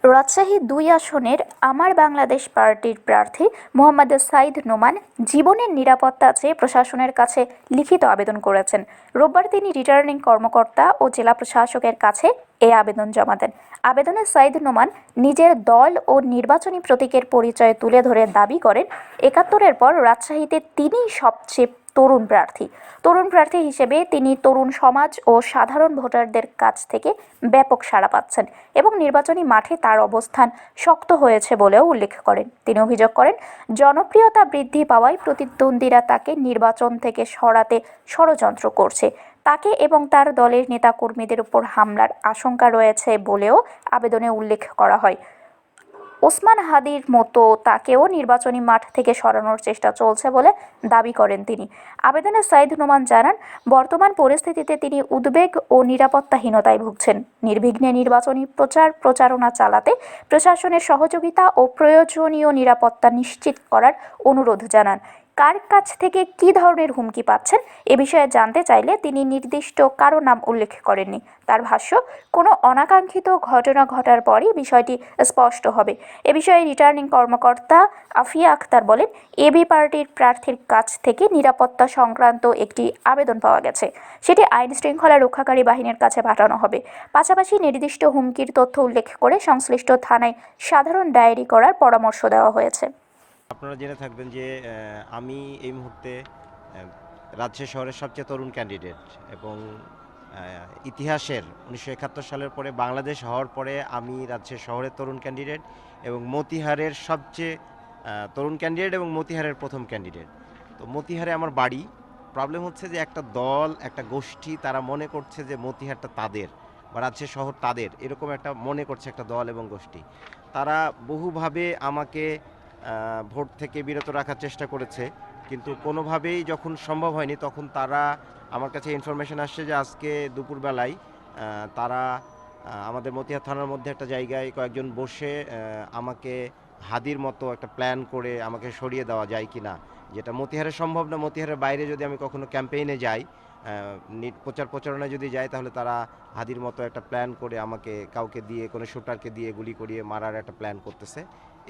রাজশাহী ২ আসনের আমার বাংলাদেশ পার্টির প্রার্থী মোহাম্মদ সাঈদ নোমান জীবনের নিরাপত্তা চেয়ে প্রশাসনের কাছে লিখিত আবেদন করেছেন। রোববার তিনি রিটার্নিং কর্মকর্তা ও জেলা প্রশাসকের কাছে এই আবেদন জমা দেন। আবেদনে সাঈদ নোমান নিজের দল ও নির্বাচনী প্রতীকের পরিচয় তুলে ধরে দাবি করেন, ৭১-এর পর রাজশাহীতে তিনিই সবচেয়ে তরুণ প্রার্থী হিসেবে তিনি তরুণ সমাজ ও সাধারণ ভোটারদের কাছ থেকে ব্যাপক সাড়া পাচ্ছেন এবং নির্বাচনী মাঠে তার অবস্থান শক্ত হয়েছে বলেও উল্লেখ করেন। তিনি অভিযোগ করেন, জনপ্রিয়তা বৃদ্ধি পাওয়ায় প্রতিদ্বন্দ্বীরা তাকে নির্বাচন থেকে সরাতে ষড়যন্ত্র করছে। তাকে এবং তার দলের নেতাকর্মীদের উপর হামলার আশঙ্কা রয়েছে বলেও আবেদনে উল্লেখ করা হয়। ওসমান হাদির মতো তাকেও নির্বাচনী মাঠ থেকে সরানোর চেষ্টা চলছে বলে দাবি করেন তিনি। আবেদনে সাঈদ নোমান জানান, বর্তমান পরিস্থিতিতে তিনি উদ্বেগ ও নিরাপত্তাহীনতায় ভুগছেন। নির্বিঘ্নে নির্বাচনী প্রচারণা চালাতে প্রশাসনের সহযোগিতা ও প্রয়োজনীয় নিরাপত্তা নিশ্চিত করার অনুরোধ জানান। কার কাছ থেকে কী ধরনের হুমকি পাচ্ছেন এ বিষয়ে জানতে চাইলে তিনি নির্দিষ্ট কারো নাম উল্লেখ করেননি। তার ভাষ্য, কোনো অনাকাঙ্ক্ষিত ঘটনা ঘটার পরই বিষয়টি স্পষ্ট হবে। এ বিষয়ে রিটার্নিং কর্মকর্তা আফিয়া আক্তার বলেন, এবি পার্টির প্রার্থীর কাছ থেকে নিরাপত্তা সংক্রান্ত একটি আবেদন পাওয়া গেছে। সেটি আইন শৃঙ্খলা রক্ষাকারী বাহিনীর কাছে পাঠানো হবে। পাশাপাশি নির্দিষ্ট হুমকির তথ্য উল্লেখ করে সংশ্লিষ্ট থানায় সাধারণ ডায়েরি করার পরামর্শ দেওয়া হয়েছে। আপনারা জেনে থাকবেন যে আমি এই মুহূর্তে রাজশাহী শহরের সবচেয়ে তরুণ ক্যান্ডিডেট এবং ইতিহাসের ১৯৭১ সালের পরে বাংলাদেশ হওয়ার পরে আমি রাজশাহী শহরের তরুণ ক্যান্ডিডেট এবং মতিহারের সবচেয়ে তরুণ ক্যান্ডিডেট এবং মতিহারের প্রথম ক্যান্ডিডেট। তো মতিহারে আমার বাড়ি। প্রবলেম হচ্ছে যে একটা দল, একটা গোষ্ঠী, তারা মনে করছে যে মতিহারটা তাদের বা রাজশাহী শহর তাদের, এরকম একটা মনে করছে একটা দল এবং গোষ্ঠী। তারা বহুভাবে আমাকে ভোট থেকে বিরত রাখার চেষ্টা করেছে, কিন্তু কোনোভাবেই যখন সম্ভব হয়নি তখন তারা আমার কাছে ইনফরমেশন আসছে যে আজকে দুপুরবেলায় তারা আমাদের মতিহার থানার মধ্যে একটা জায়গায় কয়েকজন বসে আমাকে হাদির মতো একটা প্ল্যান করে আমাকে সরিয়ে দেওয়া যায় কি না, যেটা মতিহারে সম্ভব না। মতিহারের বাইরে যদি আমি কখনো ক্যাম্পেইনে যাই, প্রচারণায় যদি যাই, তাহলে তারা হাদির মতো একটা প্ল্যান করে আমাকে কাউকে দিয়ে, কোনো শুটারকে দিয়ে গুলি করিয়ে মারার একটা প্ল্যান করতেছে।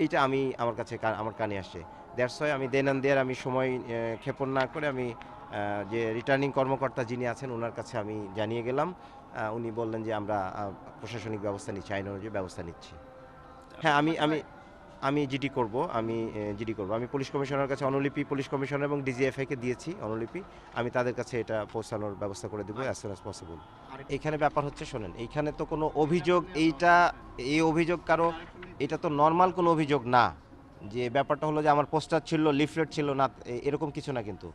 এইটা আমার কাছে আমার কানে আসছে। দ্যাটস ওয়াই আমি দেনান্দিয়ার আমি সময় ক্ষেপণ না করে আমি যে রিটার্নিং কর্মকর্তা যিনি আছেন ওনার কাছে আমি জানিয়ে গেলাম। উনি বললেন যে আমরা প্রশাসনিক ব্যবস্থা নিচ্ছি, আইন অনুযায়ী ব্যবস্থা নিচ্ছি। হ্যাঁ, আমি জিডি করব। আমি পুলিশ কমিশনারের কাছে অনুলিপি, পুলিশ কমিশনার এবং ডিজিএফআইকে দিয়েছি অনুলিপি। আমি তাদের কাছে এটা পৌঁছানোর ব্যবস্থা করে দেবো অ্যাজ সুন অ্যাজ পসিবল। এইখানে ব্যাপার হচ্ছে, শোনেন, এইখানে তো কোনো অভিযোগ, এই অভিযোগ এটা তো নর্মাল কোনো অভিযোগ না। যে ব্যাপারটা হলো যে আমার পোস্টার ছিল, লিফলেট ছিল না, এরকম কিছু না। কিন্তু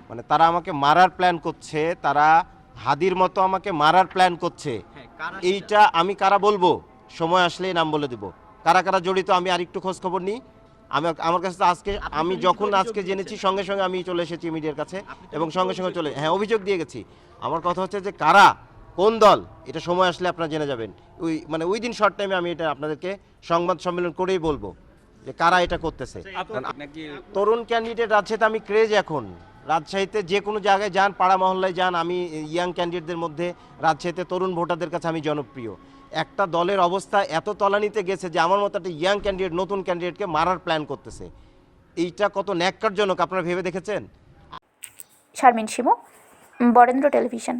মানে তারা আমাকে মারার প্ল্যান করছে, তারা হাদির মতো আমাকে মারার প্ল্যান করছে। এইটা আমি কারা বলবো, সময় আসলেই নাম বলে দেবো কারা কারা জড়িত। আমি আর একটু খোঁজ খবর নিই। আমার কাছে তো আমি যখন জেনেছি সঙ্গে সঙ্গে আমি চলে এসেছি মিডিয়ার কাছে এবং সঙ্গে সঙ্গে অভিযোগ দিয়ে গেছি। আমার কথা হচ্ছে যে কারা, কোন দল, এটা সময় আসলে আপনারা জেনে যাবেন। উইদিন শর্ট টাইমে আমি এটা আপনাদেরকে সংবাদ সম্মেলন করেই বলবো যে কারা এটা করতেছে। তরুণ ক্যান্ডিডেট রাজশাহীতে আমি ক্রেজ এখন। রাজশাহীতে যে কোনো জায়গায় যান, পাড়া মহল্লায় যান, আমি ইয়াং ক্যান্ডিডেটদের মধ্যে রাজশাহীতে তরুণ ভোটারদের কাছে আমি জনপ্রিয়। একটা দলের অবস্থা এত তলানিতে গেছে যে আমার মতো একটা ইয়াং ক্যান্ডিডেট, নতুন ক্যান্ডিডেটকে মারার প্ল্যান করতেছে। এইটা কত ন্যাক্কারজনক আপনারা ভেবে দেখেছেন? শারমিন শিমু, বরেন্দ্র টেলিভিশন।